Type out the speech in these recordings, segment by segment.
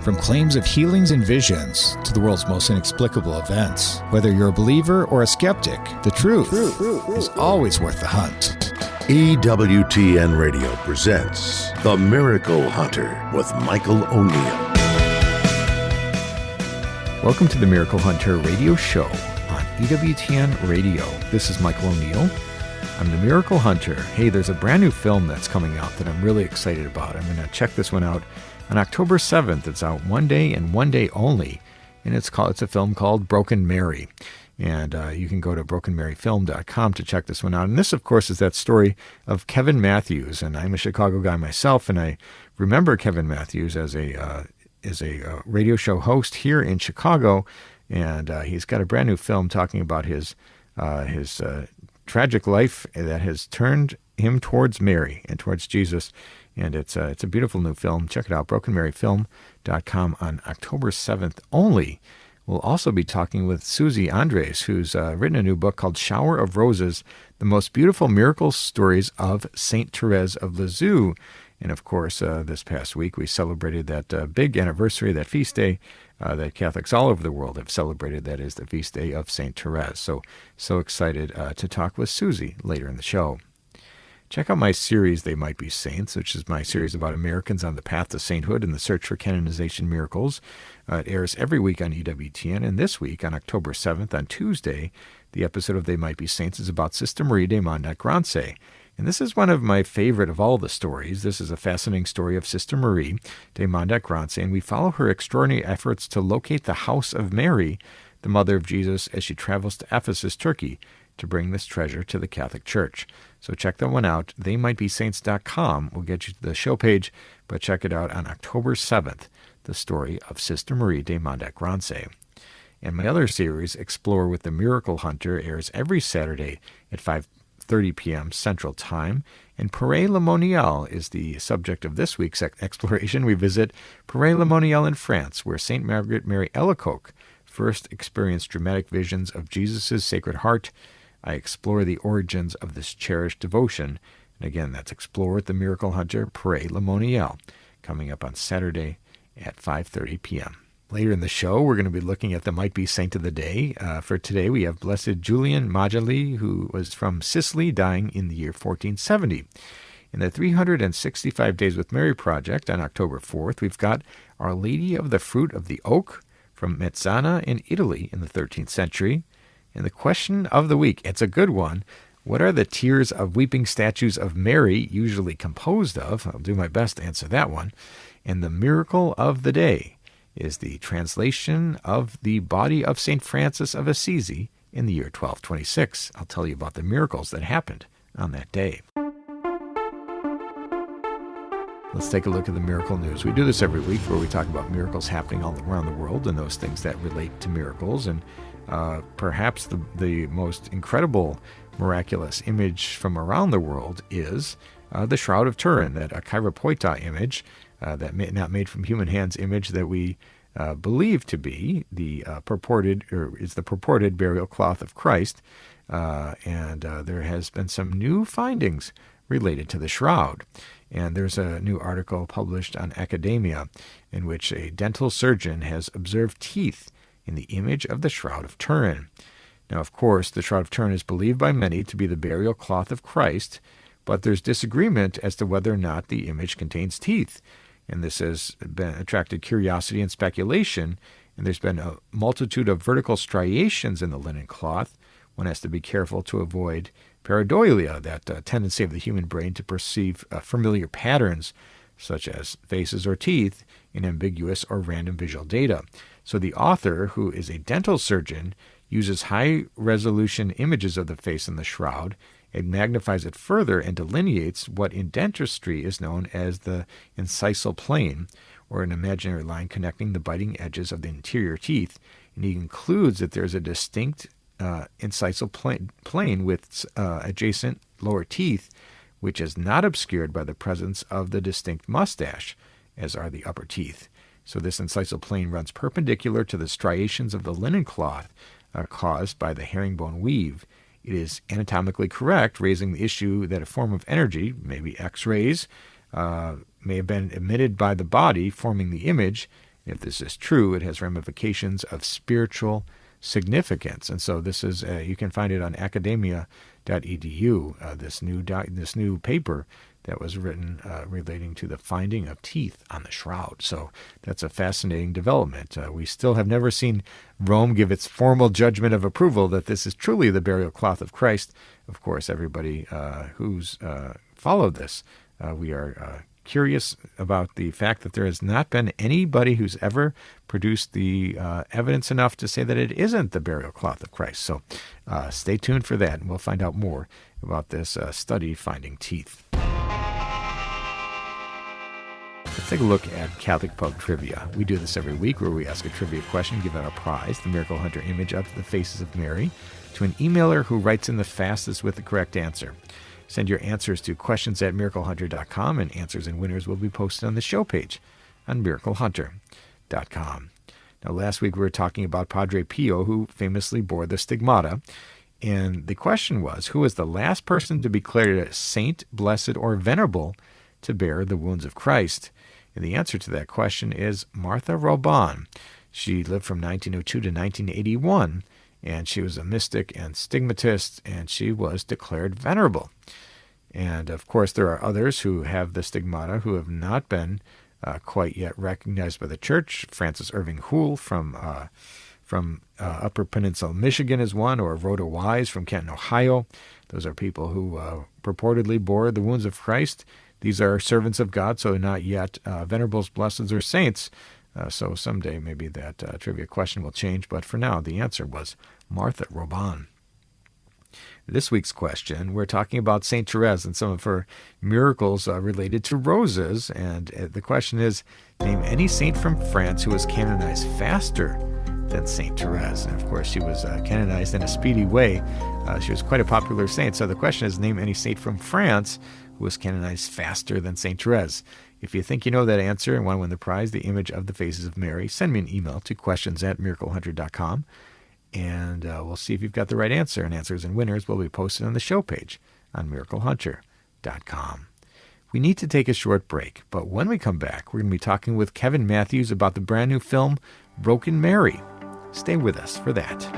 From claims of healings and visions to the world's most inexplicable events, whether you're a believer or a skeptic, the truth is always worth the hunt. EWTN Radio presents The Miracle Hunter with Michael O'Neill. Welcome to the Miracle Hunter radio show on EWTN Radio. This is Michael O'Neill. I'm the Miracle Hunter. Hey, there's a brand new film that's coming out that I'm really excited about. I'm going to check this one out on October 7th. It's out one day and one day only, and it's a film called Broken Mary. And you can go to brokenmaryfilm.com to check this one out. And this, of course, is that story of Kevin Matthews. And I'm a Chicago guy myself, and I remember Kevin Matthews as a radio show host here in Chicago. And he's got a brand new film talking about his tragic life that has turned him towards Mary and towards Jesus. And it's a beautiful new film. Check it out, brokenmaryfilm.com on October 7th only. We'll also be talking with Suzie Andres, who's written a new book called Shower of Roses, The Most Beautiful Miracle Stories of St. Therese of Lisieux. And of course, this past week we celebrated that big anniversary, that feast day that Catholics all over the world have celebrated. That is the feast day of St. Therese. So excited to talk with Suzie later in the show. Check out my series, They Might Be Saints, which is my series about Americans on the path to sainthood and the search for canonization miracles. It airs every week on EWTN, and this week, on October 7th, on Tuesday, the episode of They Might Be Saints is about Sister Marie de Montgrance. And this is one of my favorite of all the stories. This is a fascinating story of Sister Marie de Montgrance, and we follow her extraordinary efforts to locate the house of Mary, the mother of Jesus, as she travels to Ephesus, Turkey, to bring this treasure to the Catholic Church. So check that one out. TheyMightBeSaints.com will get you to the show page, but check it out on October 7th, the story of Sister Marie de Montgrance. And my other series, Explore with the Miracle Hunter, airs every Saturday at 5:30 p.m. Central Time. And Paray-le-Monial is the subject of this week's exploration. We visit Paray-le-Monial in France, where St. Margaret Mary Alacoque first experienced dramatic visions of Jesus' Sacred Heart. I explore the origins of this cherished devotion. And again, that's Explore with the Miracle Hunter, Paray-le-Monial, coming up on Saturday at 5:30 p.m. Later in the show, we're going to be looking at the Might Be Saint of the Day. For today, we have Blessed Julian Maggioli, who was from Sicily, dying in the year 1470. In the 365 Days with Mary project on October 4th, we've got Our Lady of the Fruit of the Oak from Mezzana in Italy in the 13th century. And the question of the week, it's a good one. What are the tiers of weeping statues of Mary usually composed of? I'll do my best to answer that one. And the miracle of the day is the translation of the body of St. Francis of Assisi in the year 1226. I'll tell you about the miracles that happened on that day. Let's take a look at the miracle news. We do this every week where we talk about miracles happening all around the world and those things that relate to miracles. And perhaps the most incredible miraculous image from around the world is the Shroud of Turin, that Chiropoita image, that not made from human hands image that we believe to be the purported burial cloth of Christ. And there has been some new findings related to the shroud. And there's a new article published on Academia in which a dental surgeon has observed teeth in the image of the Shroud of Turin. Now, of course, the Shroud of Turin is believed by many to be the burial cloth of Christ, but there's disagreement as to whether or not the image contains teeth. And this has attracted curiosity and speculation, and there's been a multitude of vertical striations in the linen cloth. One has to be careful to avoid pareidolia, that tendency of the human brain to perceive familiar patterns, such as faces or teeth, in ambiguous or random visual data. So the author, who is a dental surgeon, uses high-resolution images of the face in the shroud and magnifies it further and delineates what in dentistry is known as the incisal plane, or an imaginary line connecting the biting edges of the interior teeth. And he concludes that there's a distinct incisal plane with adjacent lower teeth, which is not obscured by the presence of the distinct mustache, as are the upper teeth. So this incisal plane runs perpendicular to the striations of the linen cloth caused by the herringbone weave. It is anatomically correct, raising the issue that a form of energy, maybe X-rays, may have been emitted by the body forming the image, If this is true, it has ramifications of spiritual significance. And so this is, you can find it on academia.edu, this new paper that was written relating to the finding of teeth on the shroud. So that's a fascinating development. We still have never seen Rome give its formal judgment of approval that this is truly the burial cloth of Christ. Of course, everybody who's followed this, we are curious about the fact that there has not been anybody who's ever produced the evidence enough to say that it isn't the burial cloth of Christ. So stay tuned for that, and we'll find out more about this study, Finding Teeth. Let's take a look at Catholic Pub Trivia. We do this every week where we ask a trivia question, give out a prize, the Miracle Hunter image of the faces of Mary, to an emailer who writes in the fastest with the correct answer. Send your answers to questions@miraclehunter.com, and answers and winners will be posted on the show page on miraclehunter.com. Now, last week we were talking about Padre Pio, who famously bore the stigmata. And the question was, who was the last person to be declared a saint, blessed, or venerable to bear the wounds of Christ? And the answer to that question is Martha Robin. She lived from 1902 to 1981, and she was a mystic and stigmatist, and she was declared venerable. And, of course, there are others who have the stigmata who have not been quite yet recognized by the Church. Francis Irving Hoole from Upper Peninsula, Michigan is one, or Rhoda Wise from Canton, Ohio. Those are people who purportedly bore the wounds of Christ. These are servants of God, so not yet venerables, blesseds, or saints. So someday maybe that trivia question will change, but for now the answer was Martha Robin. This week's question, we're talking about St. Therese and some of her miracles related to roses, and the question is, name any saint from France who was canonized faster than St. Therese. And of course, she was canonized in a speedy way. She was quite a popular saint, so the question is, name any saint from France who was canonized faster than St. Therese. If you think you know that answer and want to win the prize, the image of the faces of Mary, send me an email to questions@miraclehunter.com, and we'll see if you've got the right answer. And answers and winners will be posted on the show page on miraclehunter.com. We need to take a short break, but when we come back, we're going to be talking with Kevin Matthews about the brand new film, Broken Mary. Stay with us for that.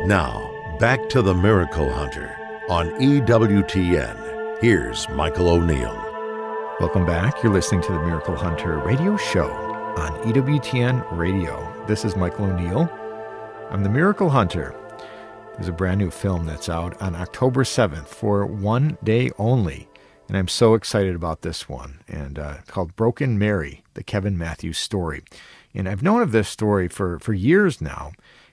Now, back to the Miracle Hunter on EWTN. Here's Michael O'Neill. Welcome back. You're listening to the Miracle Hunter radio show on EWTN Radio. This is Michael O'Neill. I'm the Miracle Hunter. There's a brand new film that's out on October 7th for one day only, and I'm so excited about this one, and called Broken Mary, the Kevin Matthews story. And I've known of this story for years now,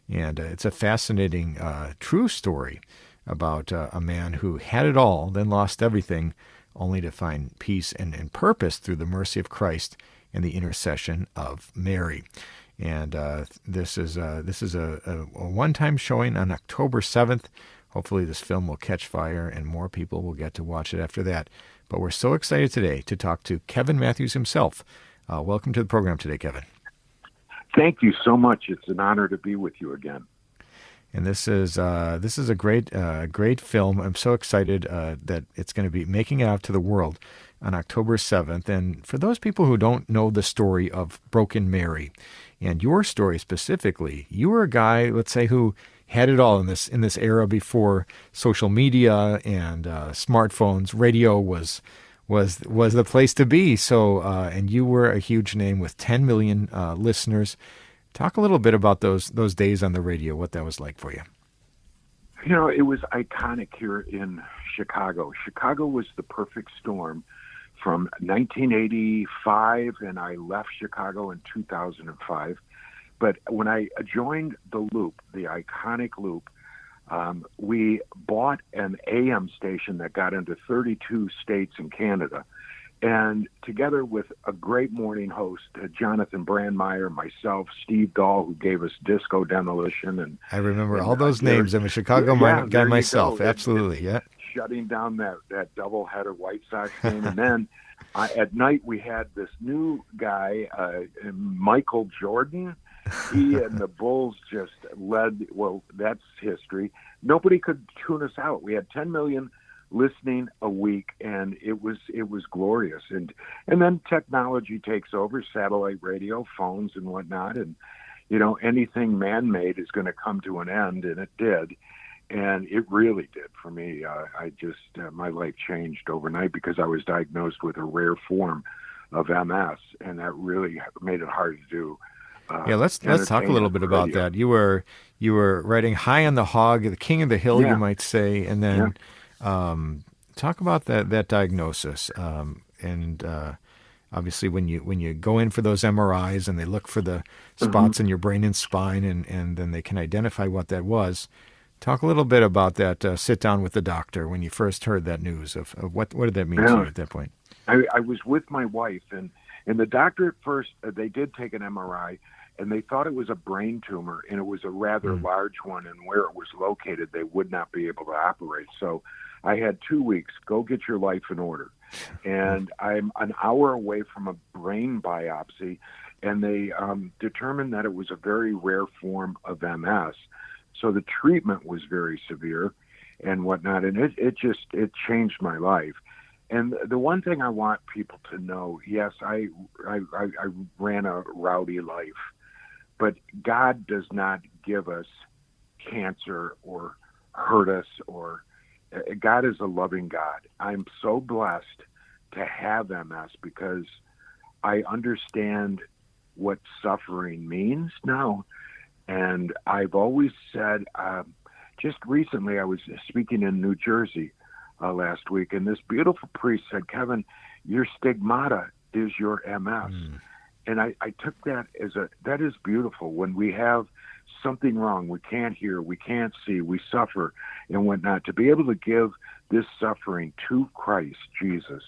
and it's a fascinating, true story about a man who had it all, then lost everything, only to find peace and purpose through the mercy of Christ and the intercession of Mary. And this is a one-time showing on October 7th. Hopefully this film will catch fire and more people will get to watch it after that. But we're so excited today to talk to Kevin Matthews himself. Welcome to the program today, Kevin. Thank you so much. It's an honor to be with you again. And this is a great film. I'm so excited that it's going to be making it out to the world on October 7th. And for those people who don't know the story of Broken Mary, and your story specifically, you were a guy, let's say, who had it all in this era before social media and smartphones. Radio was the place to be. So, and you were a huge name with 10 million listeners. Talk a little bit about those days on the radio, what that was like for you. You know, it was iconic here in Chicago. Chicago was the perfect storm from 1985, and I left Chicago in 2005. But when I joined the Loop, the iconic Loop, we bought an AM station that got into 32 states in Canada. And together with a great morning host, Jonathan Brandmeier, myself, Steve Dahl, who gave us Disco Demolition. And I remember all those names. I'm a Chicago guy myself. Absolutely, yeah. Shutting down that doubleheader White Sox game. And then at night we had this new guy, Michael Jordan. He and the Bulls just led. Well, that's history. Nobody could tune us out. We had 10 million listening a week, and it was glorious. And then technology takes over, satellite radio, phones, and whatnot. And anything man-made is going to come to an end, and it did. And it really did for me. My life changed overnight because I was diagnosed with a rare form of MS, and that really made it hard to do. Let's talk a little bit about that. You were riding high on the hog, the king of the hill, you might say, and then talk about that diagnosis. And obviously, when you go in for those MRIs and they look for the spots in your brain and spine, and then they can identify what that was. Talk a little bit about that sit down with the doctor when you first heard that news of what did that mean to you at that point? I was with my wife, and the doctor at first, they did take an MRI, and they thought it was a brain tumor, and it was a rather large one, and where it was located, they would not be able to operate. So I had 2 weeks, go get your life in order. And I'm an hour away from a brain biopsy, and they determined that it was a very rare form of MS. So the treatment was very severe and whatnot, and it changed my life. And the one thing I want people to know, yes, I ran a rowdy life, but God does not give us cancer or hurt us, or God is a loving God. I'm so blessed to have MS because I understand what suffering means now. And I've always said, just recently I was speaking in New Jersey last week, and this beautiful priest said, Kevin, your stigmata is your MS. And I took that that is beautiful. When we have something wrong, we can't hear, we can't see, we suffer and whatnot, to be able to give this suffering to Christ Jesus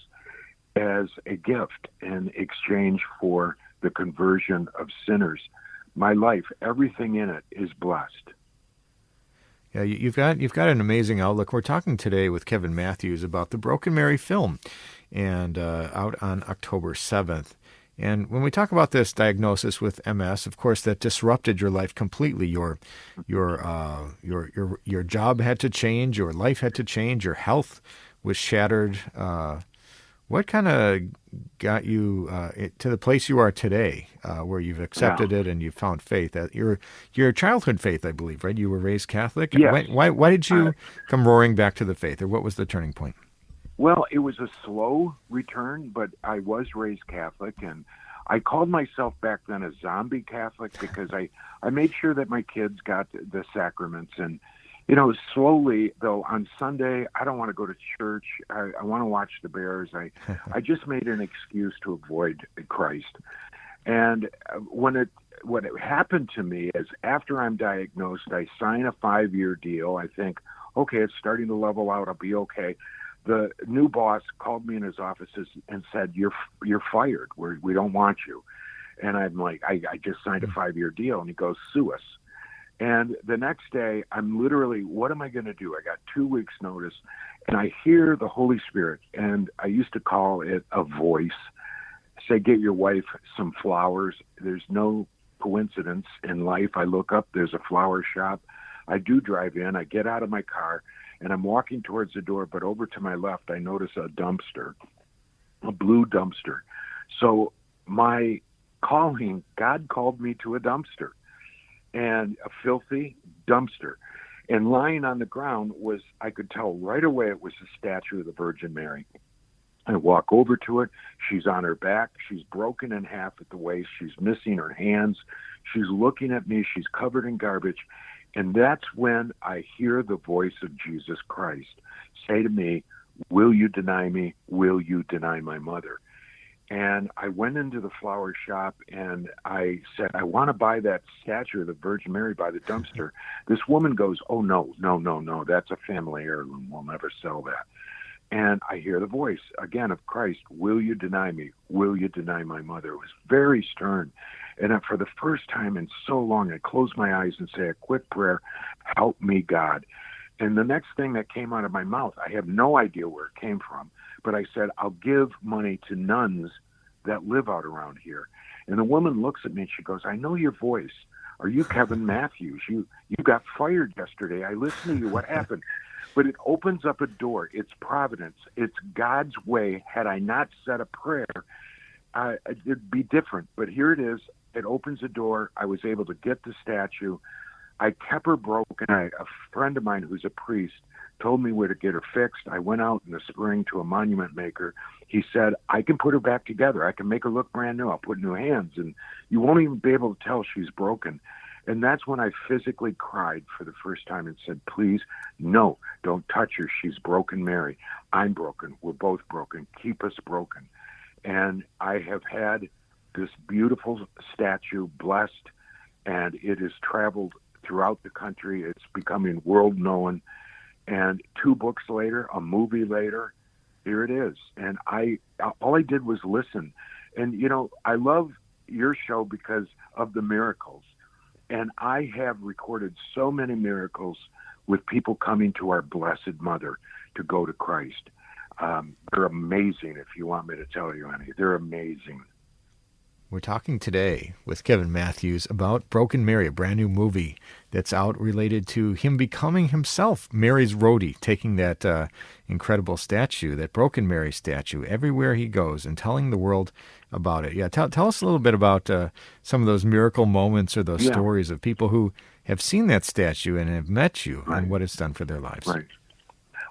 as a gift in exchange for the conversion of sinners. My life, everything in it is blessed. Yeah, you've got an amazing outlook. We're talking today with Kevin Matthews about the Broken Mary film, and out on October 7th. And when we talk about this diagnosis with MS, of course, that disrupted your life completely. Your job had to change. Your life had to change. Your health was shattered. What kind of got you to the place you are today, where you've accepted it and you've found faith? Your childhood faith, I believe, right? You were raised Catholic. Yes. Why did you come roaring back to the faith, or what was the turning point? Well, it was a slow return, but I was raised Catholic, and I called myself back then a zombie Catholic because I made sure that my kids got the sacraments. And, slowly, though, on Sunday, I don't want to go to church. I want to watch the Bears. I just made an excuse to avoid Christ. And what happened to me is, after I'm diagnosed, I sign a 5-year deal. I think, okay, it's starting to level out. I'll be okay. The new boss called me in his offices and said, "You're fired. We don't want you." And I'm like, I just signed a 5-year deal. And he goes, "Sue us." And the next day, I'm literally, what am I going to do? I got 2 weeks notice, and I hear the Holy Spirit, and I used to call it a voice, say, "Get your wife some flowers." There's no coincidence in life. I look up, there's a flower shop. I do drive in. I get out of my car, and I'm walking towards the door, but over to my left, I notice a dumpster, a blue dumpster. So my calling, God called me to a dumpster, and a filthy dumpster. And lying on the ground was, I could tell right away, it was the statue of the Virgin Mary. I walk over to it. She's on her back. She's broken in half at the waist. She's missing her hands. She's looking at me. She's covered in garbage. And that's when I hear the voice of Jesus Christ say to me, "Will you deny me? Will you deny my mother?" And I went into the flower shop and I said, "I want to buy that statue of the Virgin Mary by the dumpster." This woman goes, "Oh, no. That's a family heirloom. We'll never sell that." And I hear the voice again of Christ, will you deny me? Will you deny my mother? It was very stern. And for the first time in so long, I closed my eyes and say a quick prayer, help me, God. And the next thing that came out of my mouth, I have no idea where it came from, but I said, I'll give money to nuns that live out around here. And the woman looks at me and she goes, I know your voice. Are you Kevin Matthews? You got fired yesterday. I listened to you. What happened? But it opens up a door. It's providence. It's God's way. Had I not said a prayer, it'd be different. But here it is. It opens a door. I was able to get the statue. I kept her broken. A friend of mine who's a priest told me where to get her fixed. I went out in the spring to a monument maker. He said, I can put her back together. I can make her look brand new. I'll put new hands. And you won't even be able to tell she's broken. And that's when I physically cried for the first time and said, please, no, don't touch her. She's broken, Mary. I'm broken. We're both broken. Keep us broken. And I have had this beautiful statue blessed, and it has traveled throughout the country. It's becoming world known. And 2 books later, a movie later, here it is. And all I did was listen. And, you know, I love your show because of the miracles. And I have recorded so many miracles with people coming to our Blessed Mother to go to Christ. They're amazing, if you want me to tell you any. They're amazing. We're talking today with Kevin Matthews about Broken Mary, a brand new movie that's out related to him becoming himself Mary's roadie, taking that incredible statue, that Broken Mary statue, everywhere he goes and telling the world about it. Yeah, tell us a little bit about some of those miracle moments or those stories of people who have seen that statue and have met you and what it's done for their lives. Right.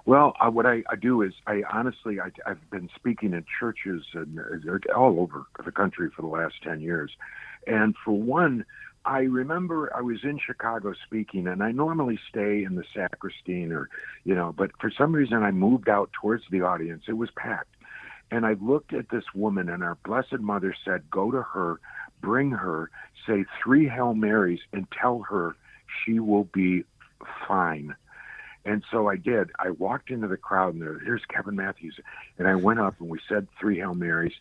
Well, what I do is I've been speaking in churches and all over the country for the last 10 years. And for one, I remember I was in Chicago speaking, and I normally stay in the sacristy but for some reason I moved out towards the audience. It was packed. And I looked at this woman, and our Blessed Mother said, go to her, bring her, say 3 Hail Marys, and tell her she will be fine. And so I did. I walked into the crowd, and here's Kevin Matthews. And I went up, and we said 3 Hail Marys.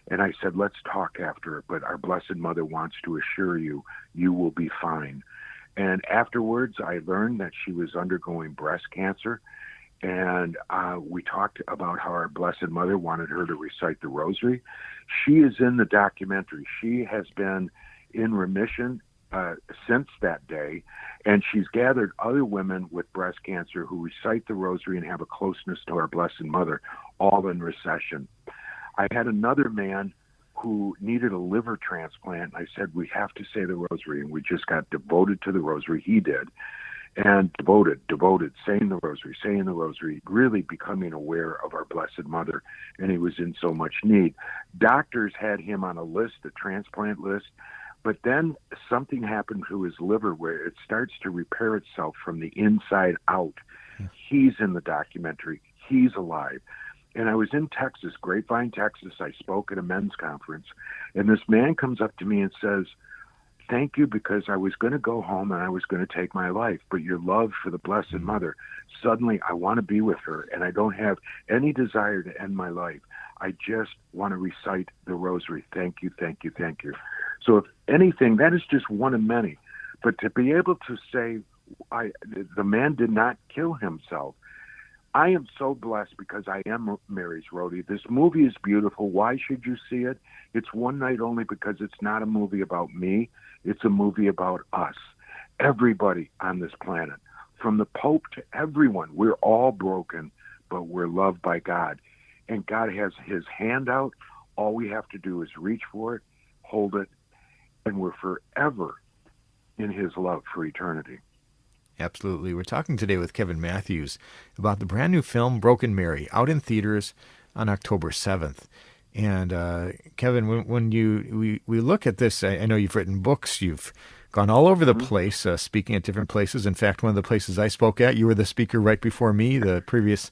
And I said, let's talk after, but our Blessed Mother wants to assure you, you will be fine. And afterwards, I learned that she was undergoing breast cancer. And we talked about how our Blessed Mother wanted her to recite the rosary. She is in the documentary. She has been in remission since that day, and she's gathered other women with breast cancer who recite the rosary and have a closeness to our Blessed Mother, all in recession. I had another man who needed a liver transplant. I said, we have to say the rosary, and we just got devoted to the rosary. He did. And devoted, saying the rosary, really becoming aware of our Blessed Mother, and he was in so much need. Doctors had him on a list, a transplant list, but then something happened to his liver where it starts to repair itself from the inside out. He's in the documentary. He's alive. And I was in Texas, Grapevine, Texas. I spoke at a men's conference, and this man comes up to me and says, thank you, because I was going to go home and I was going to take my life, but your love for the Blessed Mother, suddenly I want to be with her, and I don't have any desire to end my life. I just want to recite the rosary. Thank you, thank you, thank you. So if anything, that is just one of many. But to be able to say, the man did not kill himself, I am so blessed because I am Mary's roadie. This movie is beautiful. Why should you see it? It's one night only because it's not a movie about me. It's a movie about us, everybody on this planet, from the Pope to everyone. We're all broken, but we're loved by God. And God has his hand out. All we have to do is reach for it, hold it, and we're forever in his love for eternity. Absolutely. We're talking today with Kevin Matthews about the brand new film Broken Mary, out in theaters on October 7th. And Kevin, when we look at this, I know you've written books, you've gone all over the place, speaking at different places. In fact, one of the places I spoke at, you were the speaker right before me, the previous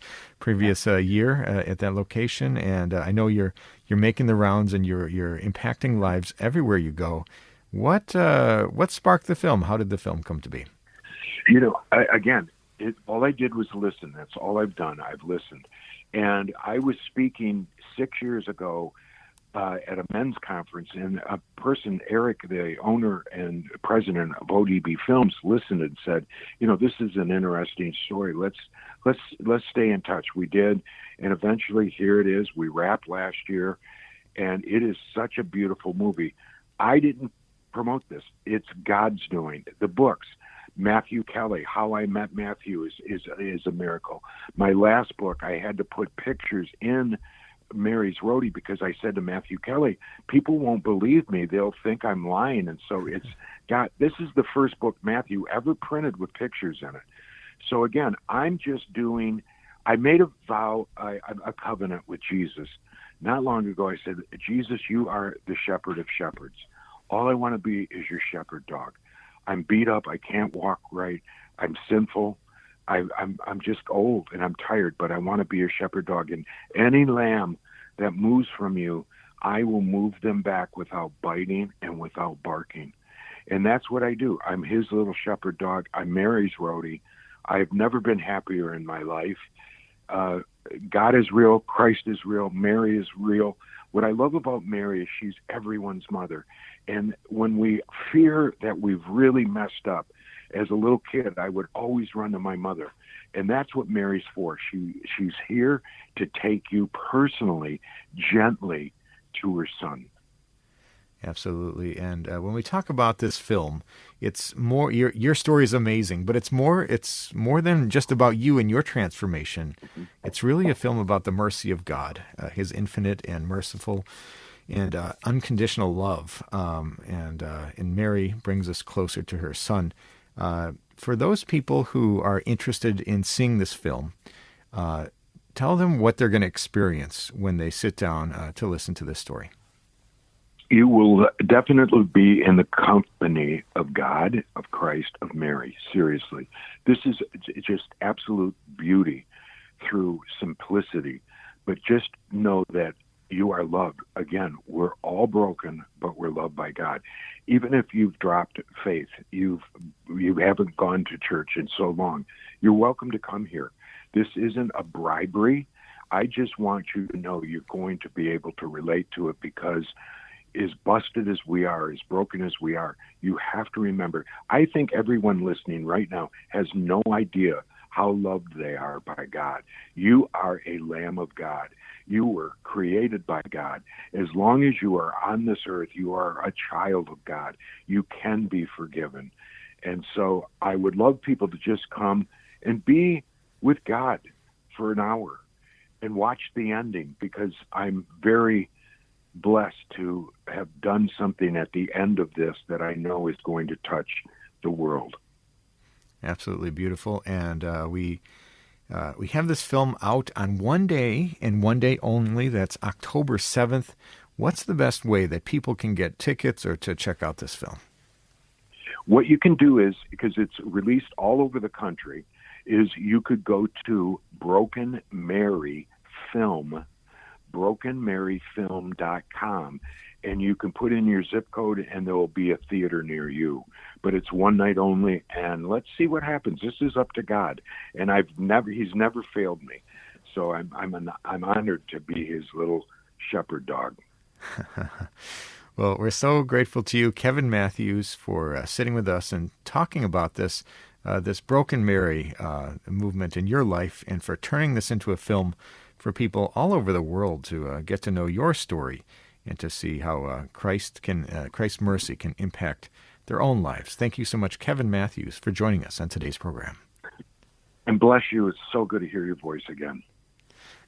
year at that location. And I know you're making the rounds and you're impacting lives everywhere you go. What sparked the film? How did the film come to be? Again, All I did was listen. That's all I've done. I've listened. And I was speaking 6 years ago at a men's conference, and a person, Eric, the owner and president of ODB Films, listened and said, this is an interesting story. Let's stay in touch. We did, and eventually here it is. We wrapped last year, and it is such a beautiful movie. I didn't promote this. It's God's doing. The books, Matthew Kelly, How I Met Matthew is a miracle. My last book, I had to put pictures in Mary's roadie because I said to Matthew Kelly, people won't believe me. They'll think I'm lying. And so this is the first book Matthew ever printed with pictures in it. So again, I made a vow, a covenant with Jesus. Not long ago, I said, Jesus, you are the shepherd of shepherds. All I want to be is your shepherd dog. I'm beat up. I can't walk right. I'm sinful. I'm just old and I'm tired, but I want to be your shepherd dog. And any lamb that moves from you, I will move them back without biting and without barking. And that's what I do. I'm his little shepherd dog. I'm Mary's roadie. I've never been happier in my life. God is real. Christ is real. Mary is real. What I love about Mary is she's everyone's mother. And when we fear that we've really messed up, as a little kid, I would always run to my mother. And that's what Mary's for. She's here to take you personally, gently to her son. Absolutely. And when we talk about this film, it's more, your story is amazing, but it's more than just about you and your transformation. Mm-hmm. It's really a film about the mercy of God, his infinite and merciful and unconditional love. And Mary brings us closer to her son. For those people who are interested in seeing this film, tell them what they're going to experience when they sit down to listen to this story. You will definitely be in the company of God, of Christ, of Mary. Seriously. This is just absolute beauty through simplicity. But just know that you are loved. Again, we're all broken, but we're loved by God. Even if you've dropped faith, you haven't gone to church in so long, you're welcome to come here. This isn't a bribery. I just want you to know you're going to be able to relate to it because as busted as we are, as broken as we are, you have to remember, I think everyone listening right now has no idea how loved they are by God. You are a Lamb of God. You were created by God. As long as you are on this earth, you are a child of God. You can be forgiven. And so I would love people to just come and be with God for an hour and watch the ending, because I'm very blessed to have done something at the end of this that I know is going to touch the world. Absolutely beautiful. And we have this film out on one day and one day only. That's October 7th. What's the best way that people can get tickets or to check out this film? What you can do is, because it's released all over the country, is you could go to brokenmaryfilm.com, and you can put in your zip code and there will be a theater near you. But it's one night only, and let's see what happens. This is up to God, and he's never failed me. So I'm honored to be his little shepherd dog. Well, we're so grateful to you, Kevin Matthews, for sitting with us and talking about this Broken Mary movement in your life, and for turning this into a film for people all over the world to get to know your story and to see how Christ's mercy can impact their own lives. Thank you so much, Kevin Matthews, for joining us on today's program. And bless you. It's so good to hear your voice again.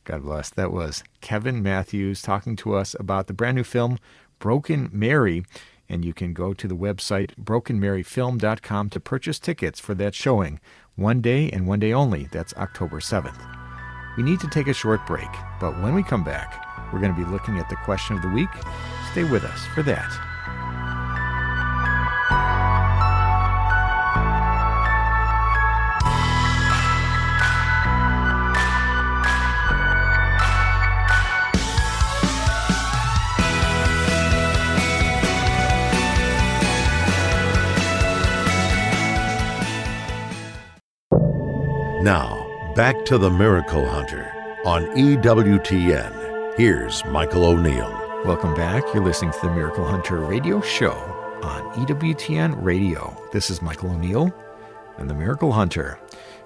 God bless. That was Kevin Matthews talking to us about the brand new film, Broken Mary. And you can go to the website, brokenmaryfilm.com, to purchase tickets for that showing. One day and one day only. That's October 7th. We need to take a short break, but when we come back, we're going to be looking at the question of the week. Stay with us for that. Now, back to the Miracle Hunter on EWTN. Here's Michael O'Neill. Welcome back. You're listening to the Miracle Hunter radio show on EWTN Radio. This is Michael O'Neill and the Miracle Hunter.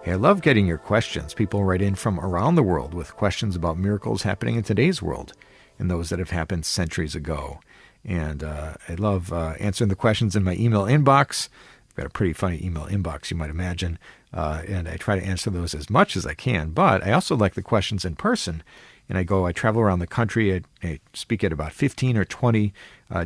Hey, I love getting your questions. People write in from around the world with questions about miracles happening in today's world and those that have happened centuries ago. And I love answering the questions in my email inbox. I've got a pretty funny email inbox, you might imagine, and I try to answer those as much as I can. But I also like the questions in person. And I travel around the country. I speak at about 15 or 20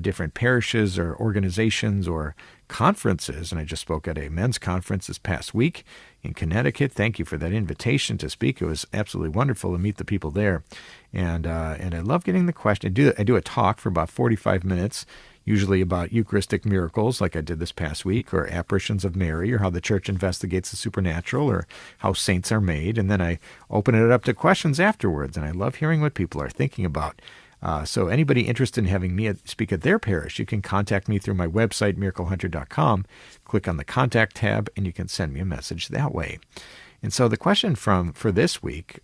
different parishes or organizations or conferences. And I just spoke at a men's conference this past week in Connecticut. Thank you for that invitation to speak. It was absolutely wonderful to meet the people there. And I love getting the question. I do a talk for about 45 minutes, usually about Eucharistic miracles like I did this past week, or apparitions of Mary, or how the church investigates the supernatural, or how saints are made. And then I open it up to questions afterwards, and I love hearing what people are thinking about. So anybody interested in having me speak at their parish, you can contact me through my website, miraclehunter.com. Click on the Contact tab, and you can send me a message that way. And so the question for this week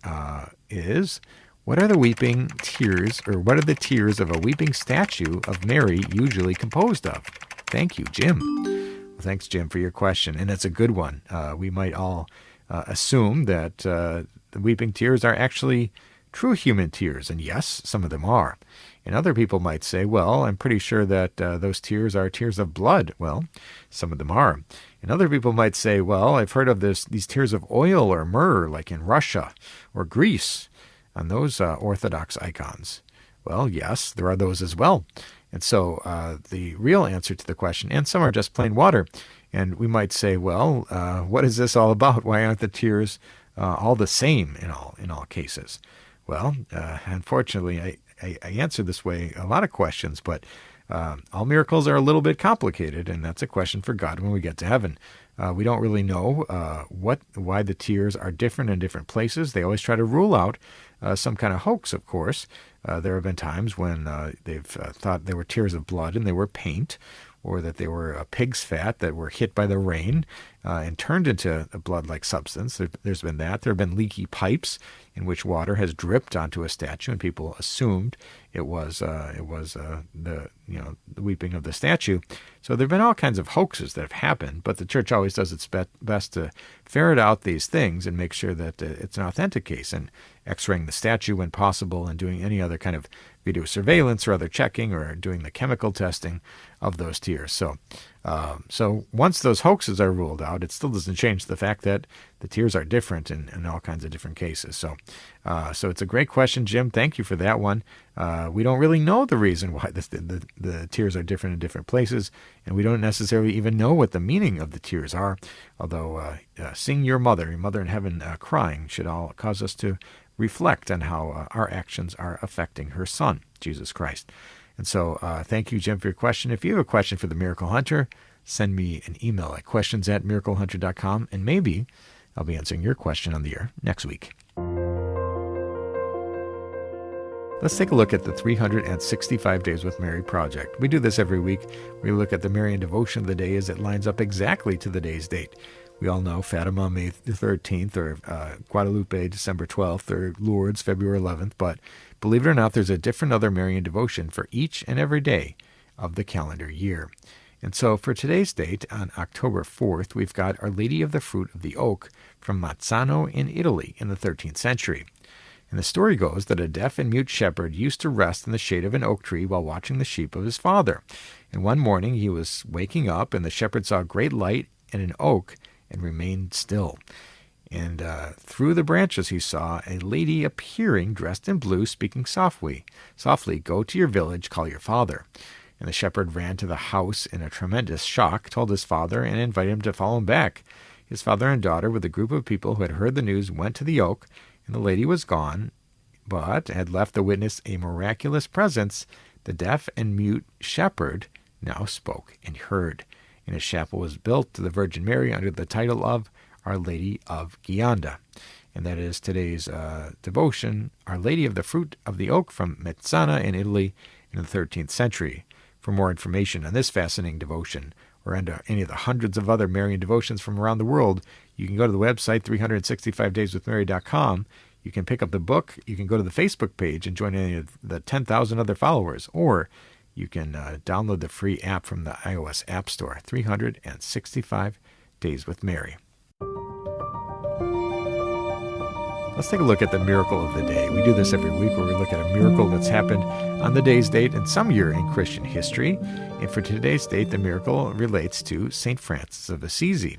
is, what are the weeping tears, or what are the tears of a weeping statue of Mary usually composed of? Thank you, Jim. Well, thanks, Jim, for your question, and it's a good one. We might all assume that the weeping tears are actually true human tears, and yes, some of them are. And other people might say, well, I'm pretty sure that those tears are tears of blood. Well, some of them are. And other people might say, well, I've heard of these tears of oil or myrrh, like in Russia or Greece, on those Orthodox icons. Well, yes, there are those as well. And so the real answer to the question, and some are just plain water. And we might say, well, what is this all about? Why aren't the tears all the same in all cases? Well, unfortunately, I answer this way a lot of questions, but all miracles are a little bit complicated, and that's a question for God when we get to heaven. We don't really know why the tears are different in different places. They always try to rule out some kind of hoax, of course. There have been times when they've thought they were tears of blood and they were paint, or that they were pig's fat that were hit by the rain and turned into a blood-like substance. There's been that. There have been leaky pipes in which water has dripped onto a statue, and people assumed it was the weeping of the statue. So there have been all kinds of hoaxes that have happened, but the church always does its best to ferret out these things and make sure that it's an authentic case, and x-raying the statue when possible, and doing any other kind of video surveillance or other checking, or doing the chemical testing of those tears. So once those hoaxes are ruled out, it still doesn't change the fact that the tears are different in all kinds of different cases. So it's a great question, Jim. Thank you for that one. We don't really know the reason why the tears are different in different places, and we don't necessarily even know what the meaning of the tears are, although seeing your mother in heaven crying should all cause us to reflect on how our actions are affecting her Son, Jesus Christ. And so thank you, Jim, for your question. If you have a question for the Miracle Hunter, send me an email at questions@miraclehunter.com, and maybe I'll be answering your question on the air next week. Let's take a look at the 365 Days with Mary project. We do this every week. We look at the Marian devotion of the day as it lines up exactly to the day's date. We all know Fatima, May the 13th, or Guadalupe, December 12th, or Lourdes, February 11th. But believe it or not, there's a different other Marian devotion for each and every day of the calendar year. And so for today's date, on October 4th, we've got Our Lady of the Fruit of the Oak from Mazzano in Italy in the 13th century. And the story goes that a deaf and mute shepherd used to rest in the shade of an oak tree while watching the sheep of his father. And one morning he was waking up, and the shepherd saw a great light in an oak and remained still. And through the branches he saw a lady appearing, dressed in blue, speaking softly, "Go to your village, call your father." And the shepherd ran to the house in a tremendous shock, told his father, and invited him to follow him back. His father and daughter, with a group of people who had heard the news, went to the oak, and the lady was gone, but had left the witness a miraculous presence. The deaf and mute shepherd now spoke and heard, and a chapel was built to the Virgin Mary under the title of Our Lady of Ghianda. And that is today's devotion, Our Lady of the Fruit of the Oak from Mezzana in Italy in the 13th century. For more information on this fascinating devotion, or any of the hundreds of other Marian devotions from around the world, You can go to the website, 365dayswithmary.com. You can pick up the book. You can go to the Facebook page and join any of the 10,000 other followers. Or you can download the free app from the iOS App Store, 365 Days with Mary. Let's take a look at the miracle of the day. We do this every week where we look at a miracle that's happened on the day's date in some year in Christian history. And for today's date, the miracle relates to St. Francis of Assisi.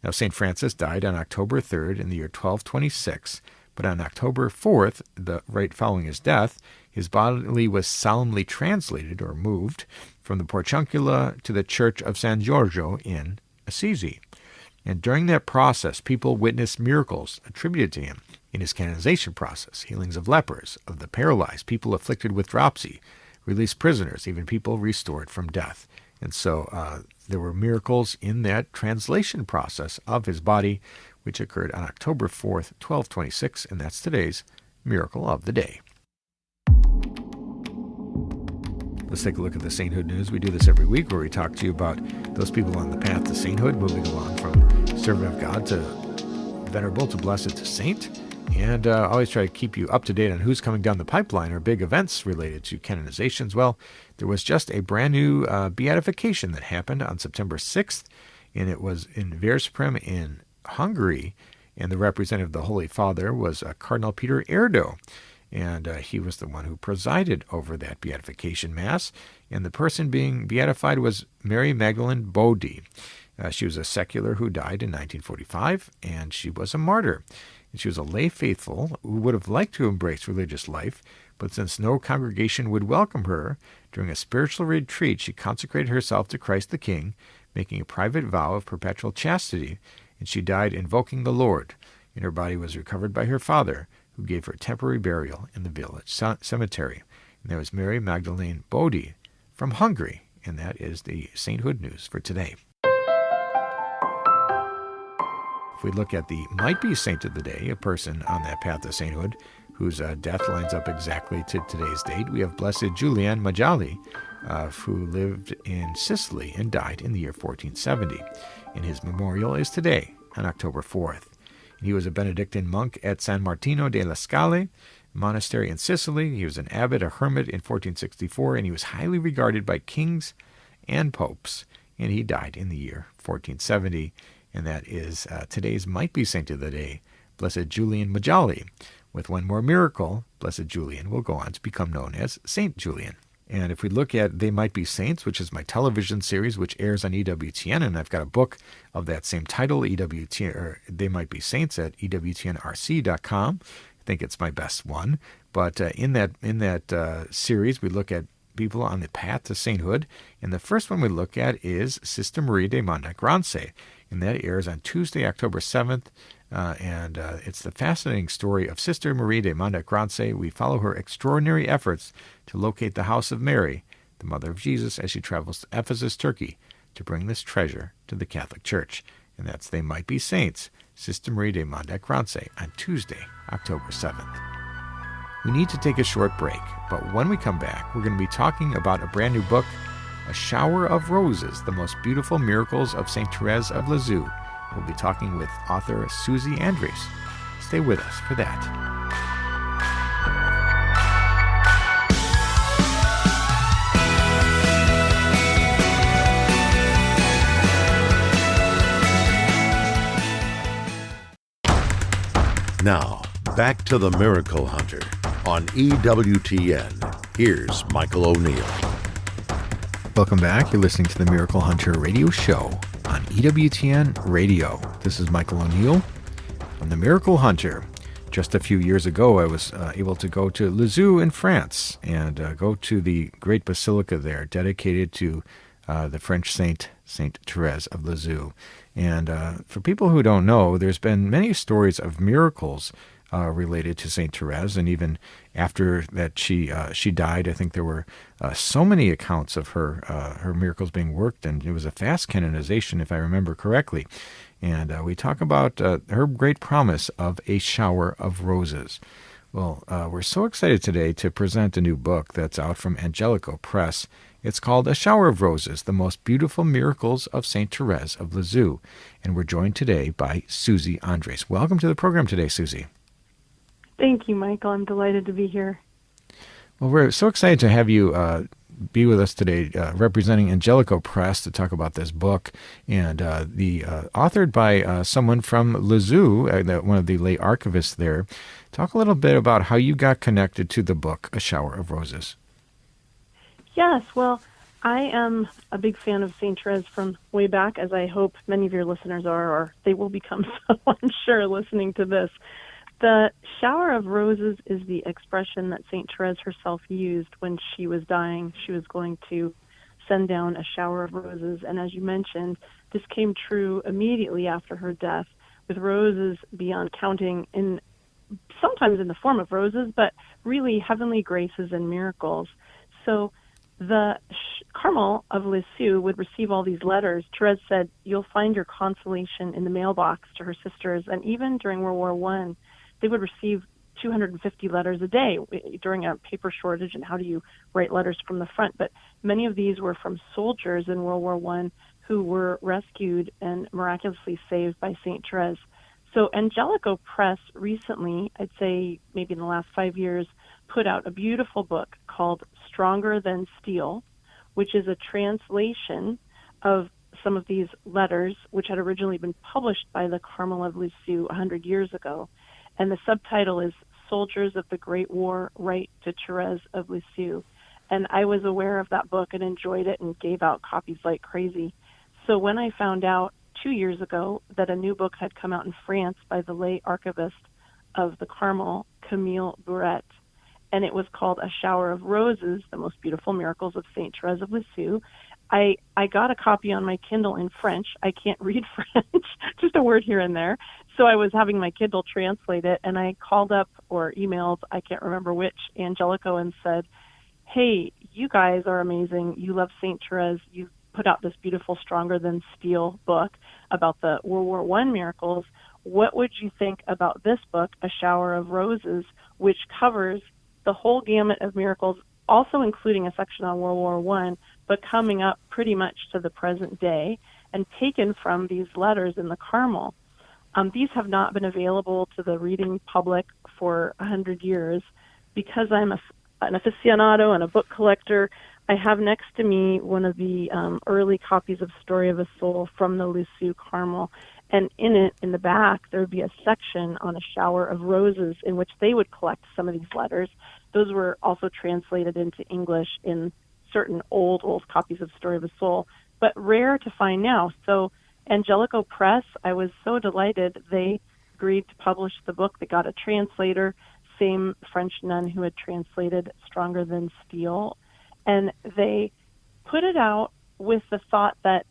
Now, St. Francis died on October 3rd in the year 1226, but on October 4th, right following his death, his body was solemnly translated or moved from the Porciuncula to the Church of San Giorgio in Assisi. And during that process, people witnessed miracles attributed to him in his canonization process, healings of lepers, of the paralyzed, people afflicted with dropsy, released prisoners, even people restored from death. And so there were miracles in that translation process of his body, which occurred on October 4th, 1226, and that's today's miracle of the day. Let's take a look at the sainthood news. We do this every week where we talk to you about those people on the path to sainthood, moving along from servant of God to venerable to blessed to saint. And always try to keep you up to date on who's coming down the pipeline or big events related to canonizations. Well, there was just a brand new beatification that happened on September 6th, and it was in Veszprém in Hungary, and the representative of the Holy Father was Cardinal Peter Erdo, and he was the one who presided over that beatification mass, and the person being beatified was Mary Magdalene Bodhi. She was a secular who died in 1945, and she was a martyr. And she was a lay faithful who would have liked to embrace religious life, but since no congregation would welcome her, during a spiritual retreat she consecrated herself to Christ the King, making a private vow of perpetual chastity, and she died invoking the Lord, and her body was recovered by her father, who gave her temporary burial in the village cemetery. And there was Mary Magdalene Bodhi from Hungary, and that is the sainthood news for today. If we look at the might-be saint of the day, a person on that path to sainthood whose death lines up exactly to today's date, we have Blessed Julian Majali, who lived in Sicily and died in the year 1470. And his memorial is today, on October 4th. He was a Benedictine monk at San Martino delle Scale monastery in Sicily. He was an abbot, a hermit in 1464, and he was highly regarded by kings and popes. And he died in the year 1470. And that is today's might-be saint of the day, Blessed Julian Majali. With one more miracle, Blessed Julian will go on to become known as Saint Julian. And if we look at They Might Be Saints, which is my television series, which airs on EWTN, and I've got a book of that same title, EWTN, or They Might Be Saints, at EWTNRC.com. I think it's my best one. But in that series, we look at people on the path to sainthood. And the first one we look at is Sister Maria de Montegrance, and that airs on Tuesday, October 7th. And it's the fascinating story of Sister Maria de Montegrance. We follow her extraordinary efforts to locate the house of Mary, the mother of Jesus, as she travels to Ephesus, Turkey, to bring this treasure to the Catholic Church. And that's They Might Be Saints, Sister Maria de Montegrance, on Tuesday, October 7th. We need to take a short break, but when we come back, we're going to be talking about a brand new book, A Shower of Roses, The Most Beautiful Miracles of St. Therese of Lisieux. We'll be talking with author Suzie Andres. Stay with us for that. Now, back to the Miracle Hunter on EWTN. Here's Michael O'Neill. Welcome back. You're listening to the Miracle Hunter radio show on EWTN Radio. This is Michael O'Neill from the Miracle Hunter. Just a few years ago, I was able to go to Lisieux in France and go to the great basilica there, dedicated to the French saint, Saint Therese of Lisieux. And for people who don't know, there's been many stories of miracles related to Saint Therese, and even after that she died, I think there were so many accounts of her miracles being worked, and it was a fast canonization, if I remember correctly. And we talk about her great promise of a shower of roses. Well, we're so excited today to present a new book that's out from Angelico Press. It's called A Shower of Roses, The Most Beautiful Miracles of St. Therese of Lisieux. And we're joined today by Suzie Andres. Welcome to the program today, Suzie. Thank you, Michael. I'm delighted to be here. Well, we're so excited to have you be with us today, representing Angelico Press, to talk about this book, and authored by someone from Lisieux, one of the lay archivists there. Talk a little bit about how you got connected to the book, A Shower of Roses. Yes, well, I am a big fan of St. Therese from way back, as I hope many of your listeners are, or they will become so, I'm sure, listening to this. The shower of roses is the expression that St. Therese herself used when she was dying. She was going to send down a shower of roses. And as you mentioned, this came true immediately after her death, with roses beyond counting, sometimes in the form of roses, but really heavenly graces and miracles. So the Carmel of Lisieux would receive all these letters. Therese said, "You'll find your consolation in the mailbox," to her sisters. And even during World War I, they would receive 250 letters a day during a paper shortage, and how do you write letters from the front? But many of these were from soldiers in World War I who were rescued and miraculously saved by St. Therese. So Angelico Press recently, I'd say maybe in the last 5 years, put out a beautiful book called Stronger Than Steel, which is a translation of some of these letters, which had originally been published by the Carmel of Lisieux 100 years ago. And the subtitle is Soldiers of the Great War Write to Therese of Lisieux. And I was aware of that book and enjoyed it and gave out copies like crazy. So when I found out 2 years ago that a new book had come out in France by the lay archivist of the Carmel, Camille Buret, and it was called A Shower of Roses, The Most Beautiful Miracles of St. Therese of Lisieux, I got a copy on my Kindle in French. I can't read French, just a word here and there. So I was having my Kindle translate it, and I called up or emailed, I can't remember which, Angelico, and said, "Hey, you guys are amazing. You love St. Therese. You put out this beautiful Stronger Than Steel book about the World War I miracles. What would you think about this book, A Shower of Roses, which covers the whole gamut of miracles, also including a section on World War I, but coming up pretty much to the present day and taken from these letters in the Carmel?" These have not been available to the reading public for 100 years. Because I'm an aficionado and a book collector, I have next to me one of the early copies of Story of a Soul from the Lisieux Carmel. And in it, in the back, there would be a section on a shower of roses in which they would collect some of these letters. Those were also translated into English in certain old copies of Story of a Soul, but rare to find now. So Angelico Press, I was so delighted. They agreed to publish the book. They got a translator, same French nun who had translated Stronger Than Steel. And they put it out with the thought that,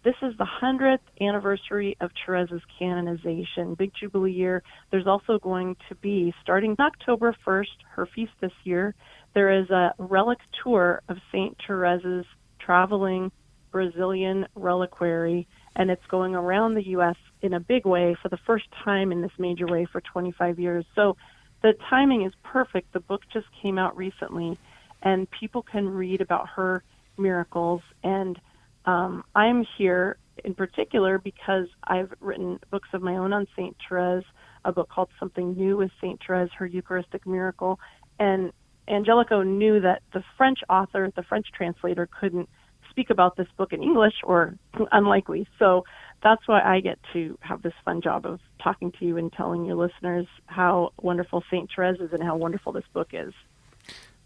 this is the 100th anniversary of Therese's canonization, big Jubilee year. There's also going to be, starting October 1st, her feast this year, there is a relic tour of St. Therese's traveling Brazilian reliquary, and it's going around the U.S. in a big way for the first time in this major way for 25 years. So the timing is perfect. The book just came out recently, and people can read about her miracles. And I'm here in particular because I've written books of my own on St. Therese, a book called Something New with St. Therese, Her Eucharistic Miracle. And Angelico knew that the French author, the French translator, couldn't speak about this book in English, or unlikely. So that's why I get to have this fun job of talking to you and telling your listeners how wonderful St. Therese is and how wonderful this book is.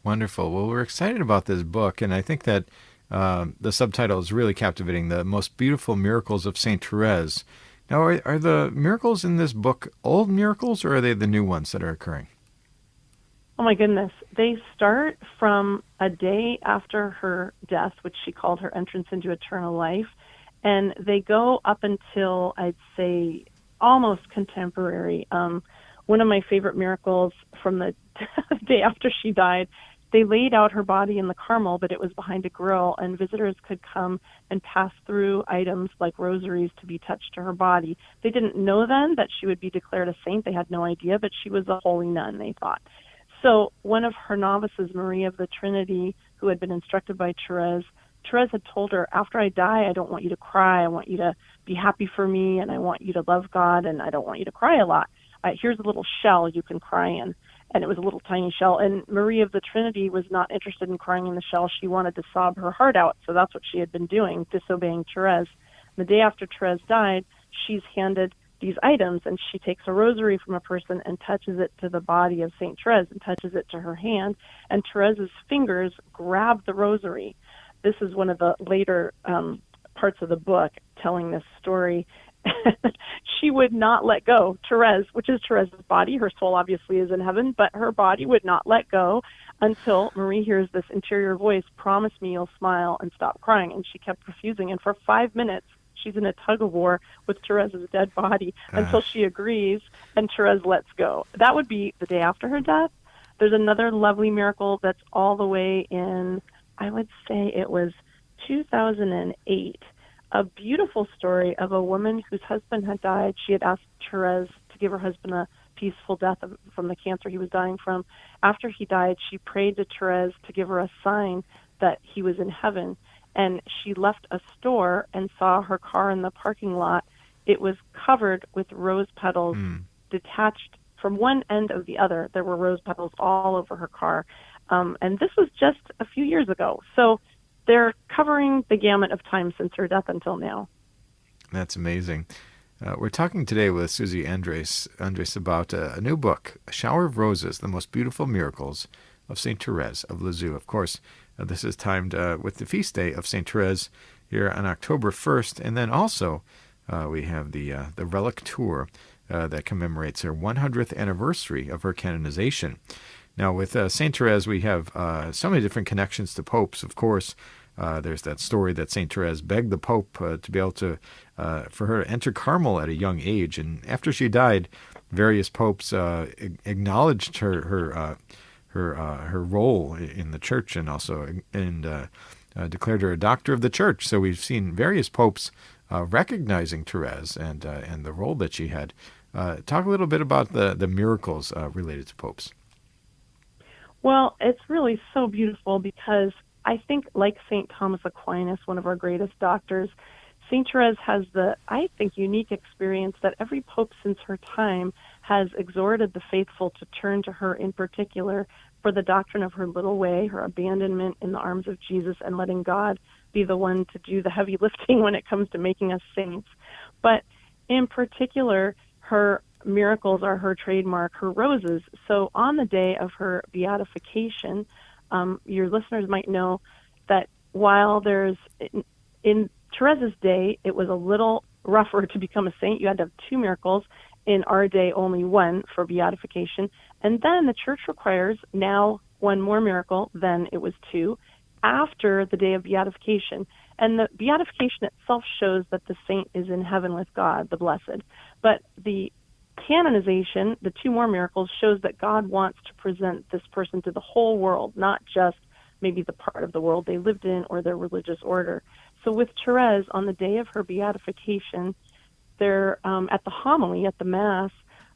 Wonderful. Well, we're excited about this book, and I think that the subtitle is really captivating, The Most Beautiful Miracles of St. Therese. Now, are the miracles in this book old miracles, or are they the new ones that are occurring? Oh my goodness. They start from a day after her death, which she called her entrance into eternal life, and they go up until, I'd say, almost contemporary. One of my favorite miracles from the day after she died, they laid out her body in the Carmel, but it was behind a grill, and visitors could come and pass through items like rosaries to be touched to her body. They didn't know then that she would be declared a saint. They had no idea, but she was a holy nun, they thought. So one of her novices, Marie of the Trinity, who had been instructed by Therese. Therese had told her, after I die, I don't want you to cry. I want you to be happy for me, and I want you to love God, and I don't want you to cry a lot. Here's a little shell you can cry in. And it was a little tiny shell. And Marie of the Trinity was not interested in crying in the shell. She wanted to sob her heart out. So that's what she had been doing, disobeying Therese. The day after Therese died, she's handed these items, and she takes a rosary from a person and touches it to the body of St. Therese and touches it to her hand. And Therese's fingers grab the rosary. This is one of the later parts of the book telling this story. She would not let go. Therese, which is Therese's body, her soul obviously is in heaven, but her body would not let go until Marie hears this interior voice, promise me you'll smile and stop crying. And she kept refusing. And for 5 minutes, she's in a tug of war with Therese's dead body until she agrees and Therese lets go. That would be the day after her death. There's another lovely miracle that's all the way in, I would say it was 2008. A beautiful story of a woman whose husband had died. She had asked Therese to give her husband a peaceful death from the cancer he was dying from. After he died, she prayed to Therese to give her a sign that he was in heaven. And she left a store and saw her car in the parking lot. It was covered with rose petals detached from one end of the other. There were rose petals all over her car. And this was just a few years ago. So they're covering the gamut of time since her death until now. That's amazing. We're talking today with Suzie Andres about a new book, A Shower of Roses, The Most Beautiful Miracles of St. Therese of Lisieux. Of course, this is timed with the feast day of St. Therese here on October 1st. And then also we have the Relic Tour that commemorates her 100th anniversary of her canonization. Now, with St. Therese, we have so many different connections to popes, of course. There's that story that St. Therese begged the Pope to be able to, for her to enter Carmel at a young age. And after she died, various popes acknowledged her role in the church and also declared her a doctor of the church. So we've seen various popes recognizing Therese and the role that she had. Talk a little bit about the miracles related to popes. Well, it's really so beautiful because I think, like St. Thomas Aquinas, one of our greatest doctors, St. Therese has the, I think, unique experience that every pope since her time has exhorted the faithful to turn to her in particular for the doctrine of her little way, her abandonment in the arms of Jesus, and letting God be the one to do the heavy lifting when it comes to making us saints. But in particular, her miracles are her trademark, her roses. So on the day of her beatification, your listeners might know that while there's, in Therese's day, it was a little rougher to become a saint. You had to have 2 miracles. In our day, only 1 for beatification. And then the church requires now 1 more miracle, then it was 2, after the day of beatification. And the beatification itself shows that the saint is in heaven with God, the blessed. But the canonization, the 2 more miracles, shows that God wants to present this person to the whole world, not just maybe the part of the world they lived in or their religious order. So with Therese, on the day of her beatification, there at the homily, at the Mass,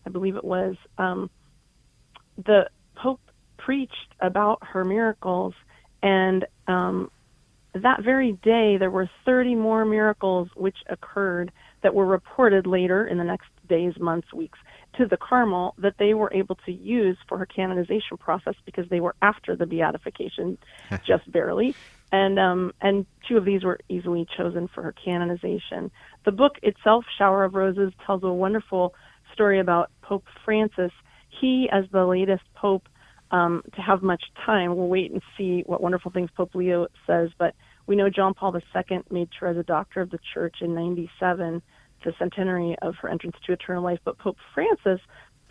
I believe it was, the Pope preached about her miracles, and that very day there were 30 more miracles which occurred that were reported later in the next days, months, weeks to the Carmel that they were able to use for her canonization process because they were after the beatification, just barely. And 2 of these were easily chosen for her canonization. The book itself, Shower of Roses, tells a wonderful story about Pope Francis. He, as the latest pope to have much time, we'll wait and see what wonderful things Pope Leo says, but we know John Paul II made Therese a doctor of the church in 97, the centenary of her entrance to eternal life. But Pope Francis,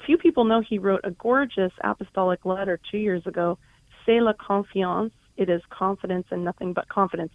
few people know he wrote a gorgeous apostolic letter 2 years ago, C'est la confiance, it is confidence and nothing but confidence,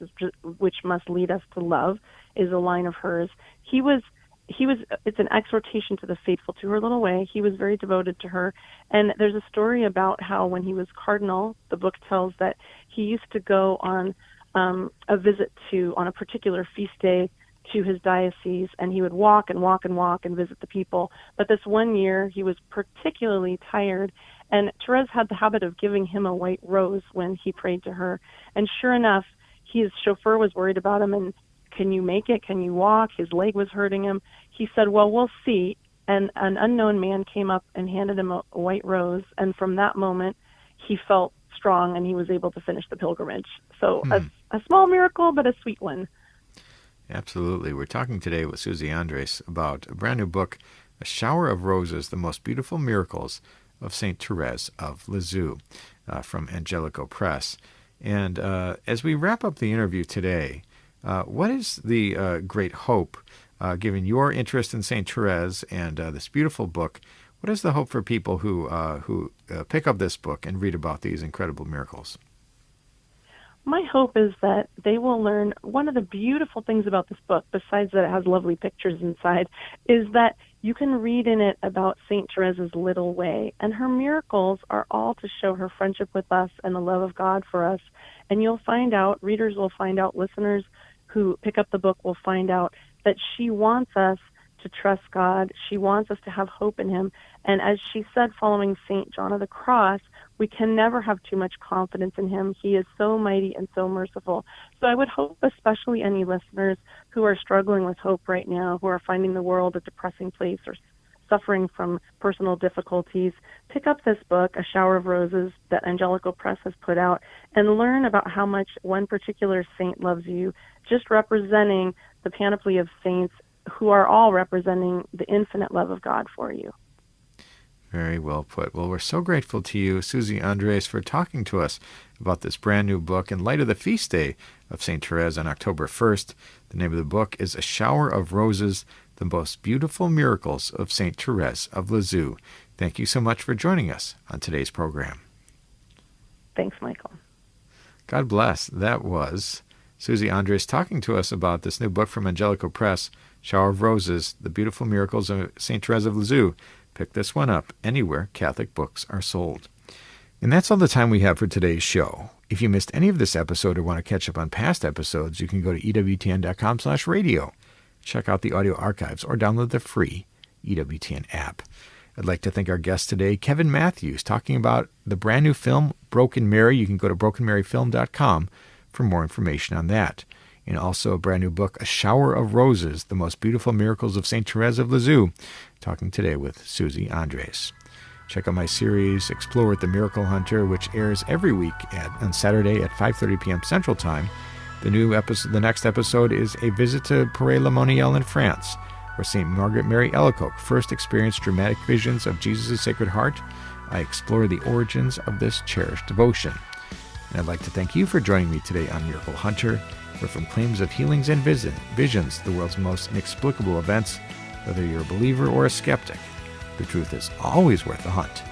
which must lead us to love, is a line of hers. It's an exhortation to the faithful, to her little way. He was very devoted to her. And there's a story about how when he was cardinal, the book tells that he used to go on a visit on a particular feast day to his diocese, and he would walk and walk and walk and visit the people. But this one year, he was particularly tired, And Therese had the habit of giving him a white rose when he prayed to her. And sure enough, his chauffeur was worried about him and, can you make it? Can you walk? His leg was hurting him. He said, well, we'll see. And an unknown man came up and handed him a white rose. And from that moment, he felt strong and he was able to finish the pilgrimage. So a small miracle, but a sweet one. Absolutely. We're talking today with Suzie Andres about a brand new book, A Shower of Roses, The Most Beautiful Miracles of St. Therese of Lisieux, from Angelico Press. And as we wrap up the interview today, what is the great hope, given your interest in St. Therese and this beautiful book, what is the hope for people who pick up this book and read about these incredible miracles? My hope is that they will learn one of the beautiful things about this book, besides that it has lovely pictures inside, is that you can read in it about St. Therese's little way. And her miracles are all to show her friendship with us and the love of God for us. And you'll find out, readers will find out, listeners who pick up the book will find out that she wants us to trust God. She wants us to have hope in him. And as she said following St. John of the Cross, we can never have too much confidence in him. He is so mighty and so merciful. So I would hope, especially any listeners who are struggling with hope right now, who are finding the world a depressing place or suffering from personal difficulties, pick up this book, A Shower of Roses, that Angelico Press has put out, and learn about how much one particular saint loves you, just representing the panoply of saints who are all representing the infinite love of God for you. Very well put. Well, we're so grateful to you, Suzie Andres, for talking to us about this brand new book in light of the feast day of St. Therese on October 1st. The name of the book is A Shower of Roses, The Most Beautiful Miracles of St. Therese of Lisieux. Thank you so much for joining us on today's program. Thanks, Michael. God bless. That was Suzie Andres talking to us about this new book from Angelico Press, Shower of Roses, The Beautiful Miracles of St. Therese of Lisieux. Pick this one up anywhere Catholic books are sold. And that's all the time we have for today's show. If you missed any of this episode or want to catch up on past episodes, you can go to EWTN.com/radio. Check out the audio archives or download the free EWTN app. I'd like to thank our guest today, Kevin Matthews, talking about the brand new film, Broken Mary. You can go to brokenmaryfilm.com for more information on that. And also a brand new book, A Shower of Roses, The Most Beautiful Miracles of St. Therese of Lisieux, talking today with Suzie Andres. Check out my series, Explore with the Miracle Hunter, which airs every week on Saturday at 5:30 p.m. Central Time. The next episode is a visit to Paray-le-Monial in France, where St. Margaret Mary Alacoque first experienced dramatic visions of Jesus' Sacred Heart. I explore the origins of this cherished devotion. And I'd like to thank you for joining me today on Miracle Hunter, where from claims of healings and visions, the world's most inexplicable events, whether you're a believer or a skeptic, the truth is always worth the hunt.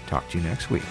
Talk to you next week.